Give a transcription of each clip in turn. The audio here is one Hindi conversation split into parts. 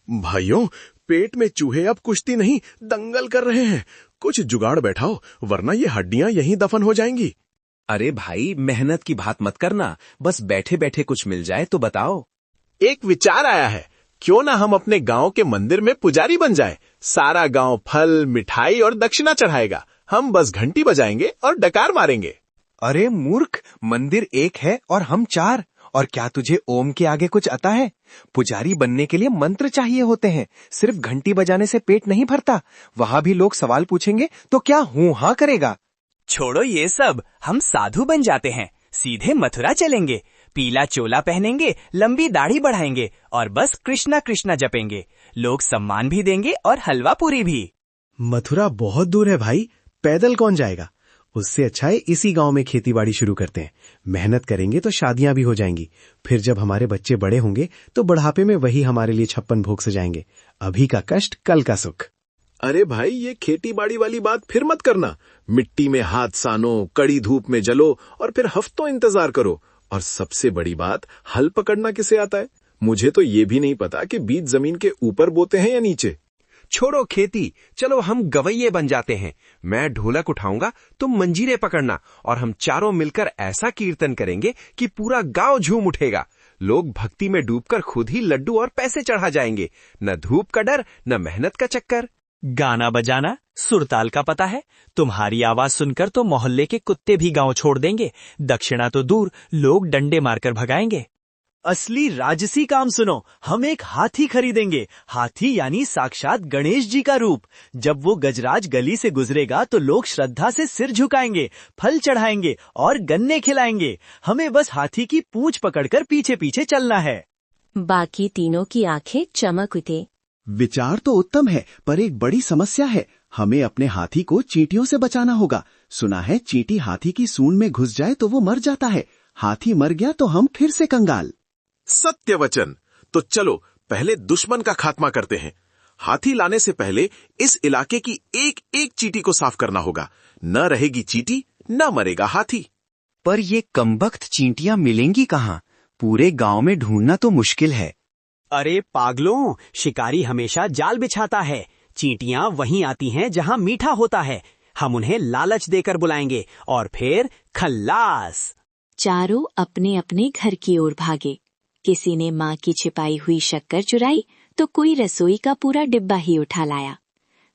भाइयों, पेट में चूहे अब कुश्ती नहीं दंगल कर रहे हैं। कुछ जुगाड़ बैठाओ, वरना ये हड्डियां यहीं दफन हो जाएंगी। अरे भाई, मेहनत की बात मत करना, बस बैठे बैठे कुछ मिल जाए तो बताओ। एक विचार आया है, क्यों ना हम अपने गांव के मंदिर में पुजारी बन जाए। सारा गांव फल, मिठाई और दक्षिणा चढ़ाएगा। हम बस घंटी बजाएंगे और डकार मारेंगे। अरे मूर्ख, मंदिर एक है और हम 4। और क्या तुझे ओम के आगे कुछ आता है? पुजारी बनने के लिए मंत्र चाहिए होते हैं, सिर्फ घंटी बजाने से पेट नहीं भरता। वहां भी लोग सवाल पूछेंगे तो क्या हूँ हाँ करेगा? छोड़ो ये सब, हम साधु बन जाते हैं, सीधे मथुरा चलेंगे, पीला चोला पहनेंगे, लंबी दाढ़ी बढ़ाएंगे और बस कृष्णा कृष्णा जपेंगे। लोग सम्मान भी देंगे और हलवा पूरी भी। मथुरा बहुत दूर है भाई, पैदल कौन जाएगा? उससे अच्छा है इसी गांव में खेतीबाड़ी शुरू करते हैं। मेहनत करेंगे तो शादियां भी हो जाएंगी। फिर जब हमारे बच्चे बड़े होंगे तो बुढ़ापे में वही हमारे लिए 56 भोग सजाएंगे। अभी का कष्ट कल का सुख। अरे भाई, ये खेती बाड़ी वाली बात फिर मत करना। मिट्टी में हाथ सानो, कड़ी धूप में जलो और फिर हफ्तों इंतजार करो। और सबसे बड़ी बात, हल पकड़ना किसे आता है? मुझे तो ये भी नहीं पता कि बीज जमीन के ऊपर बोते हैं या नीचे। छोड़ो खेती, चलो हम गवैये बन जाते हैं। मैं ढोलक उठाऊंगा, तुम मंजीरे पकड़ना और हम चारों मिलकर ऐसा कीर्तन करेंगे कि पूरा गांव झूम उठेगा। लोग भक्ति में डूबकर खुद ही लड्डू और पैसे चढ़ा जाएंगे। न धूप का डर, न मेहनत का चक्कर। गाना बजाना, सुरताल का पता है? तुम्हारी आवाज सुनकर तो मोहल्ले के कुत्ते भी गांव छोड़ देंगे। दक्षिणा तो दूर, लोग डंडे मारकर भगाएंगे। असली राजसी काम सुनो, हम एक हाथी खरीदेंगे। हाथी यानी साक्षात गणेश जी का रूप। जब वो गजराज गली से गुजरेगा तो लोग श्रद्धा से सिर झुकाएंगे, फल चढ़ाएंगे और गन्ने खिलाएंगे। हमें बस हाथी की पूंछ पकड़कर पीछे पीछे चलना है। बाकी तीनों की आंखें चमक उठे। विचार तो उत्तम है, पर एक बड़ी समस्या है। हमें अपने हाथी को चींटियों से बचाना होगा। सुना है चींटी हाथी की सूंड में घुस जाए तो वो मर जाता है। हाथी मर गया तो हम फिर से कंगाल। सत्य वचन। तो चलो पहले दुश्मन का खात्मा करते हैं। हाथी लाने से पहले इस इलाके की एक एक चींटी को साफ करना होगा। न रहेगी चींटी, न मरेगा हाथी। पर ये कमबख्त चींटियां मिलेंगी कहाँ? पूरे गांव में ढूंढना तो मुश्किल है। अरे पागलों, शिकारी हमेशा जाल बिछाता है। चींटियां वहीं आती हैं जहां मीठा होता है। हम उन्हें लालच देकर बुलाएंगे और फिर खल्लास। चारों अपने अपने घर की ओर भागे। किसी ने माँ की छिपाई हुई शक्कर चुराई तो कोई रसोई का पूरा डिब्बा ही उठा लाया।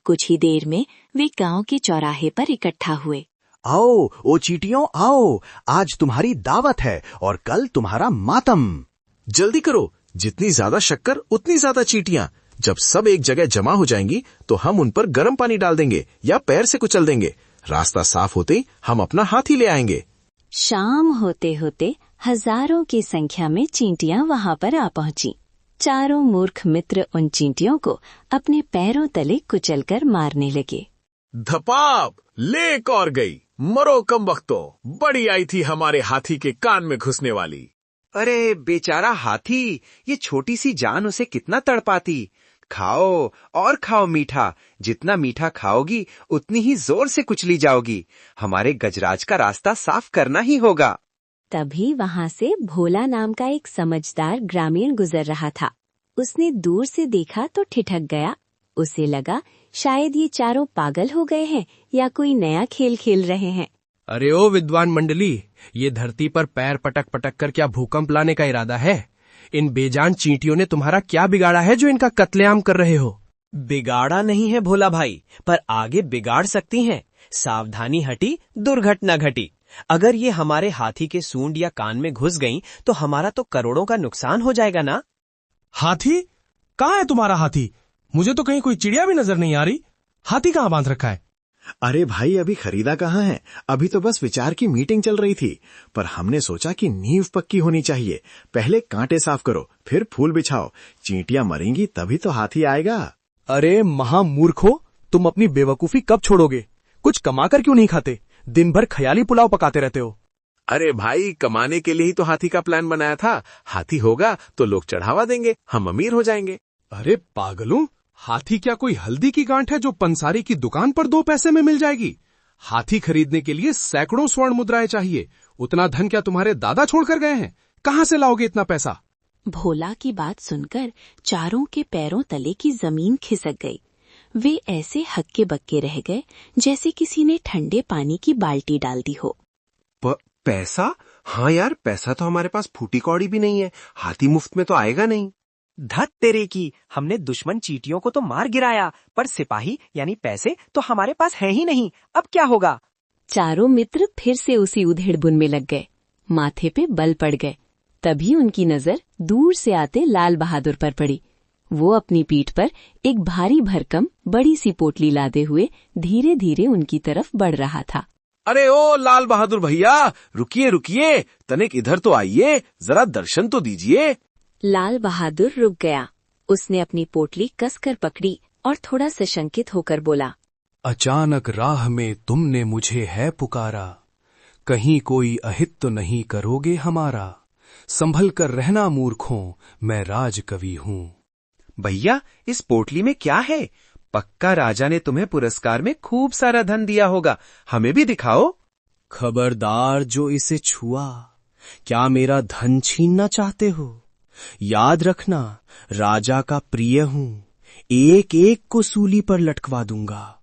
कुछ ही देर में वे गांव के चौराहे पर इकट्ठा हुए। आओ ओ चींटियों आओ, आज तुम्हारी दावत है और कल तुम्हारा मातम। जल्दी करो, जितनी ज्यादा शक्कर उतनी ज्यादा चींटियां। जब सब एक जगह जमा हो जाएंगी तो हम उन पर गर्म पानी डाल देंगे या पैर से कुचल देंगे। रास्ता साफ होते ही हम अपना हाथी ले आएंगे। शाम होते होते हजारों की संख्या में चींटियां वहां पर आ पहुंची। चारों मूर्ख मित्र उन चींटियों को अपने पैरों तले कुचलकर मारने लगे। धपाप, ले एक और गई। मरो कमबख्तों, बड़ी आई थी हमारे हाथी के कान में घुसने वाली। अरे बेचारा हाथी, ये छोटी सी जान उसे कितना तड़पाती। खाओ और खाओ मीठा। जितना मीठा खाओगी उतनी ही जोर से कुचली जाओगी। हमारे गजराज का रास्ता साफ करना ही होगा। तभी वहां से भोला नाम का एक समझदार ग्रामीण गुजर रहा था। उसने दूर से देखा तो ठिठक गया। उसे लगा शायद ये चारों पागल हो गए हैं या कोई नया खेल खेल रहे हैं। अरे ओ विद्वान मंडली, ये धरती पर पैर पटक पटक कर क्या भूकंप लाने का इरादा है? इन बेजान चींटियों ने तुम्हारा क्या बिगाड़ा है जो इनका कत्लेआम कर रहे हो? बिगाड़ा नहीं है भोला भाई, पर आगे बिगाड़ सकती हैं। सावधानी हटी, दुर्घटना घटी। अगर ये हमारे हाथी के सूंड या कान में घुस गईं, तो हमारा तो करोड़ों का नुकसान हो जाएगा ना। हाथी? कहाँ है तुम्हारा हाथी? मुझे तो कहीं कोई चिड़िया भी नजर नहीं आ रही। हाथी कहाँ बांध रखा है? अरे भाई, अभी खरीदा कहाँ है? अभी तो बस विचार की मीटिंग चल रही थी। पर हमने सोचा कि नींव पक्की होनी चाहिए। पहले कांटे साफ करो, फिर फूल बिछाओ। चींटियां मरेंगी तभी तो हाथी आएगा। अरे महामूर्खो, तुम अपनी बेवकूफी कब छोड़ोगे? कुछ कमाकर क्यों नहीं खाते? दिन भर ख्याली पुलाव पकाते रहते हो। अरे भाई, कमाने के लिए ही तो हाथी का प्लान बनाया था। हाथी होगा तो लोग चढ़ावा देंगे, हम अमीर हो जाएंगे। अरे पागलों, हाथी क्या कोई हल्दी की गांठ है जो पंसारी की दुकान पर 2 पैसे में मिल जाएगी? हाथी खरीदने के लिए सैकड़ों स्वर्ण मुद्राएं चाहिए। उतना धन क्या तुम्हारे दादा छोड़कर गए हैं? कहां से लाओगे इतना पैसा? भोला की बात सुनकर चारों के पैरों तले की जमीन खिसक गई। वे ऐसे हक्के बक्के रह गए जैसे किसी ने ठंडे पानी की बाल्टी डाल दी हो। पैसा? हाँ यार, पैसा तो हमारे पास फूटी कौड़ी भी नहीं है, हाथी मुफ्त में तो आएगा नहीं। धत तेरे की, हमने दुश्मन चींटियों को तो मार गिराया, पर सिपाही यानी पैसे तो हमारे पास हैं ही नहीं। अब क्या होगा? चारों मित्र फिर से उसी उधेड़बुन में लग गए, माथे पे बल पड़ गए। तभी उनकी नजर दूर से आते लाल बहादुर पर पड़ी। वो अपनी पीठ पर एक भारी भरकम बड़ी सी पोटली लादे हुए धीरे धीरे उनकी तरफ बढ़ रहा था। अरे ओ लाल बहादुर भैया, रुकिए रुकिए, तनिक इधर तो आइए, जरा दर्शन तो दीजिए। लाल बहादुर रुक गया। उसने अपनी पोटली कसकर पकड़ी और थोड़ा सशंकित होकर बोला, अचानक राह में तुमने मुझे है पुकारा, कहीं कोई अहित तो नहीं करोगे हमारा, संभल कर रहना मूर्खों, मैं राजकवि हूँ। भैया, इस पोटली में क्या है? पक्का राजा ने तुम्हें पुरस्कार में खूब सारा धन दिया होगा, हमें भी दिखाओ। खबरदार जो इसे छुआ, क्या मेरा धन छीनना चाहते हो? याद रखना, राजा का प्रिय हूँ, एक एक को सूली पर लटकवा दूंगा।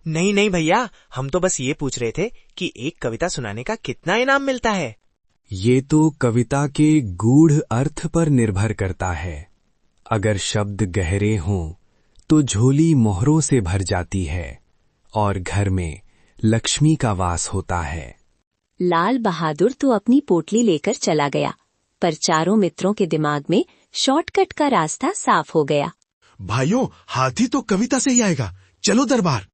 नहीं नहीं भैया, हम तो बस ये पूछ रहे थे कि एक कविता सुनाने का कितना इनाम मिलता है। ये तो कविता के गूढ़ अर्थ पर निर्भर करता है। अगर शब्द गहरे हों तो झोली मोहरों से भर जाती है और घर में लक्ष्मी का वास होता है। लाल बहादुर तो अपनी पोटली लेकर चला गया, पर चारों मित्रों के दिमाग में शॉर्टकट का रास्ता साफ हो गया। भाइयों, हाथी तो कविता से ही आएगा, चलो दरबार।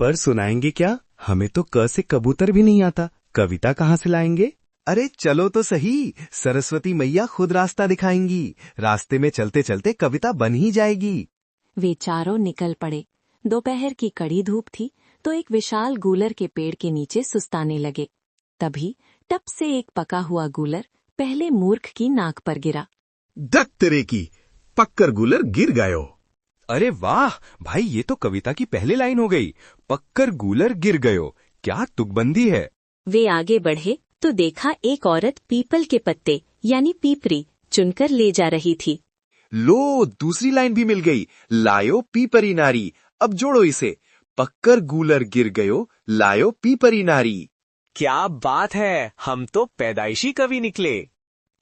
पर सुनाएंगे क्या? हमें तो क से कबूतर भी नहीं आता, कविता कहाँ से लाएंगे? अरे चलो तो सही, सरस्वती मैया खुद रास्ता दिखाएंगी, रास्ते में चलते चलते कविता बन ही जाएगी। वे चारों निकल पड़े। दोपहर की कड़ी धूप थी तो एक विशाल गूलर के पेड़ के नीचे सुस्ताने लगे। तभी टप से एक पका हुआ गूलर पहले मूर्ख की नाक पर गिरा। दत्त तेरे की, पक्कर गूलर गिर गयो। अरे वाह भाई, ये तो कविता की पहली लाइन हो गई, पक्कर गूलर गिर गयो। क्या तुकबंदी है। वे आगे बढ़े तो देखा एक औरत पीपल के पत्ते यानी पीपरी चुनकर ले जा रही थी। लो, दूसरी लाइन भी मिल गई, लायो पीपरी नारी। अब जोड़ो इसे, पक्कर गूलर गिर गयो, लायो पीपरी नारी। क्या बात है, हम तो पैदाइशी कवि निकले।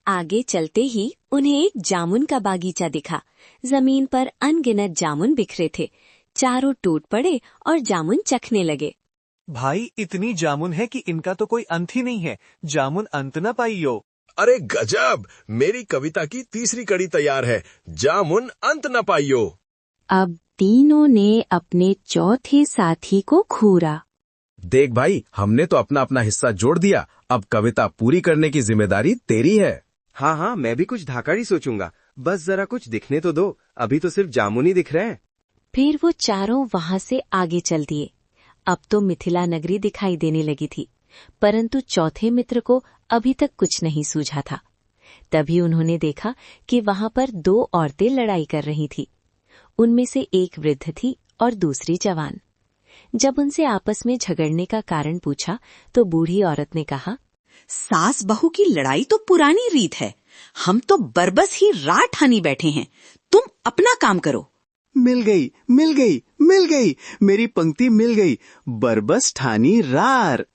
आगे चलते ही उन्हें एक जामुन का बागीचा दिखा। जमीन पर अनगिनत जामुन बिखरे थे। चारों टूट पड़े और जामुन चखने लगे। भाई, इतनी जामुन है कि इनका तो कोई अंत ही नहीं है, जामुन अंत न पाइयो। अरे गजब, मेरी कविता की तीसरी कड़ी तैयार है, जामुन अंत न पाइयो। अब तीनों ने अपने चौथे साथी को घूरा। देख भाई, हमने तो अपना अपना हिस्सा जोड़ दिया, अब कविता पूरी करने की जिम्मेदारी तेरी है। हाँ हाँ, मैं भी कुछ धाकड़ी सोचूंगा, बस जरा कुछ दिखने तो दो, अभी तो सिर्फ जामुन ही दिख रहे हैं। फिर वो चारों वहां से आगे चल दिए। अब तो मिथिला नगरी दिखाई देने लगी थी, परंतु चौथे मित्र को अभी तक कुछ नहीं सूझा था। तभी उन्होंने देखा कि वहां पर दो औरतें लड़ाई कर रही थी। उनमें से एक वृद्ध थी और दूसरी जवान। जब उनसे आपस में झगड़ने का कारण पूछा तो बूढ़ी औरत ने कहा, सास बहू की लड़ाई तो पुरानी रीत है, हम तो बरबस ही राह ठानी बैठे हैं, तुम अपना काम करो। मिल गई, मिल गई, मिल गई, मेरी पंक्ति मिल गई, बरबस ठानी रार।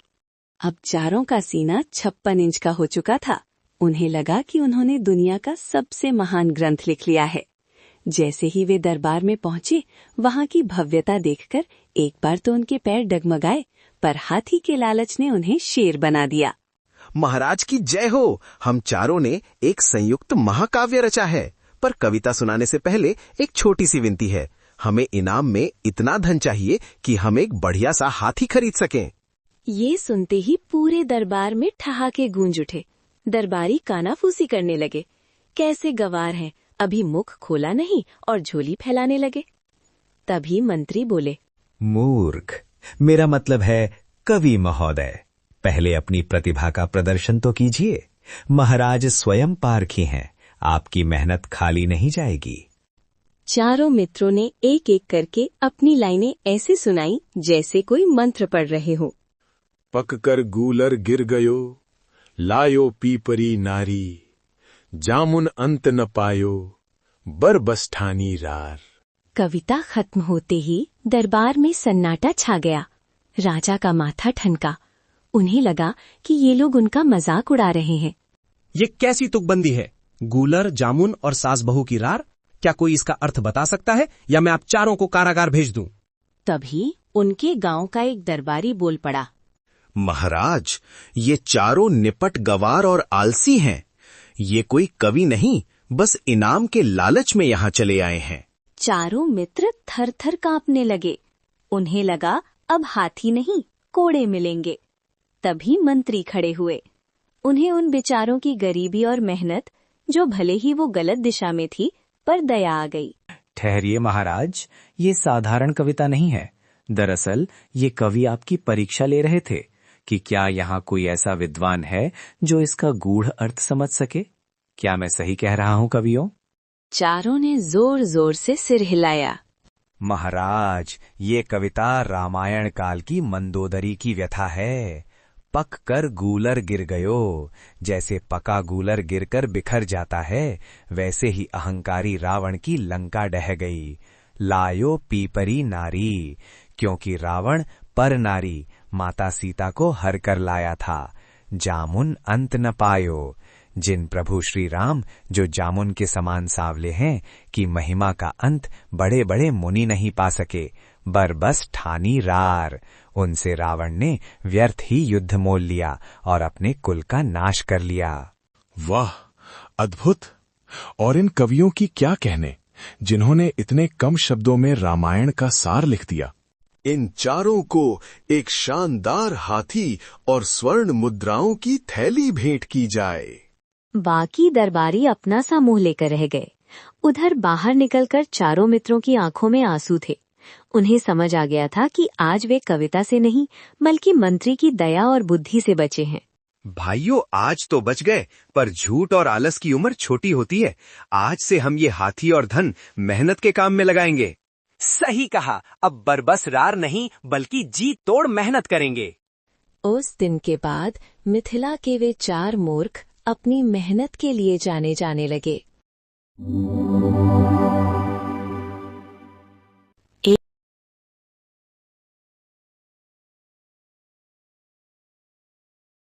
अब चारों का सीना 56 इंच का हो चुका था। उन्हें लगा कि उन्होंने दुनिया का सबसे महान ग्रंथ लिख लिया है। जैसे ही वे दरबार में पहुंचे, वहां की भव्यता देखकर एक बार तो उनके पैर डगमगाए, पर हाथी के लालच ने उन्हें शेर बना दिया। महाराज की जय हो, हम चारों ने एक संयुक्त महाकाव्य रचा है, पर कविता सुनाने से पहले एक छोटी सी विनती है। हमें इनाम में इतना धन चाहिए कि हम एक बढ़िया सा हाथी खरीद सकें। ये सुनते ही पूरे दरबार में ठहाके गूंज उठे। दरबारी कानाफूसी करने लगे। कैसे गवार हैं, अभी मुख खोला नहीं और झोली फैलाने लगे। तभी मंत्री बोले, मूर्ख, मेरा मतलब है कवि महोदय, पहले अपनी प्रतिभा का प्रदर्शन तो कीजिए। महाराज स्वयं पारखी हैं, आपकी मेहनत खाली नहीं जाएगी। चारों मित्रों ने एक एक करके अपनी लाइनें ऐसे सुनाई जैसे कोई मंत्र पढ़ रहे हो। पक कर गूलर गिर गयो, लायो पीपरी नारी, जामुन अंत न पायो बरबस ठानी रार। कविता खत्म होते ही दरबार में सन्नाटा छा गया। राजा का माथा ठनका। उन्हें लगा कि ये लोग उनका मजाक उड़ा रहे हैं। ये कैसी तुकबंदी है? गूलर, जामुन और सास बहू की रार? क्या कोई इसका अर्थ बता सकता है, या मैं आप चारों को कारागार भेज दूं? तभी उनके गांव का एक दरबारी बोल पड़ा। महाराज, ये चारों निपट गवार और आलसी हैं। ये कोई कवि नहीं, बस इनाम के लालच में यहाँ चले आए हैं। चारों मित्र थर थर कांपने लगे। उन्हें लगा अब हाथी नहीं कोड़े मिलेंगे। तभी मंत्री खड़े हुए। उन्हें उन बेचारों की गरीबी और मेहनत, जो भले ही वो गलत दिशा में थी, पर दया आ गई। ठहरिए महाराज, ये साधारण कविता नहीं है। दरअसल ये कवि आपकी परीक्षा ले रहे थे कि क्या यहाँ कोई ऐसा विद्वान है जो इसका गूढ़ अर्थ समझ सके। क्या मैं सही कह रहा हूँ कवियों? चारों ने जोर जोर से सिर हिलाया। महाराज, ये कविता रामायण काल की मंदोदरी की व्यथा है। पक कर गूलर गिर गयो। जैसे पका गूलर गिरकर बिखर जाता है, वैसे ही अहंकारी रावण की लंका ढह गई। लायो पीपरी नारी, क्योंकि रावण पर नारी माता सीता को हर कर लाया था। जामुन अंत न पायो, जिन प्रभु श्री राम जो जामुन के समान सांवले हैं कि महिमा का अंत बड़े बड़े मुनि नहीं पा सके। बरबस ठानी रार, उनसे रावण ने व्यर्थ ही युद्ध मोल लिया और अपने कुल का नाश कर लिया। वाह, अद्भुत। और इन कवियों की क्या कहने, जिन्होंने इतने कम शब्दों में रामायण का सार लिख दिया। इन चारों को एक शानदार हाथी और स्वर्ण मुद्राओं की थैली भेंट की जाए। बाकी दरबारी अपना सा मुंह लेकर रह गए। उधर बाहर निकलकर चारों मित्रों की आंखों में आंसू थे। उन्हें समझ आ गया था कि आज वे कविता से नहीं, बल्कि मंत्री की दया और बुद्धि से बचे हैं। भाइयों, आज तो बच गए, पर झूठ और आलस की उम्र छोटी होती है। आज से हम ये हाथी और धन मेहनत के काम में लगाएंगे। सही कहा। अब बरबस रार नहीं, बल्कि जी तोड़ मेहनत करेंगे। उस दिन के बाद मिथिला के वे 4 मूर्ख अपनी मेहनत के लिए जाने लगे।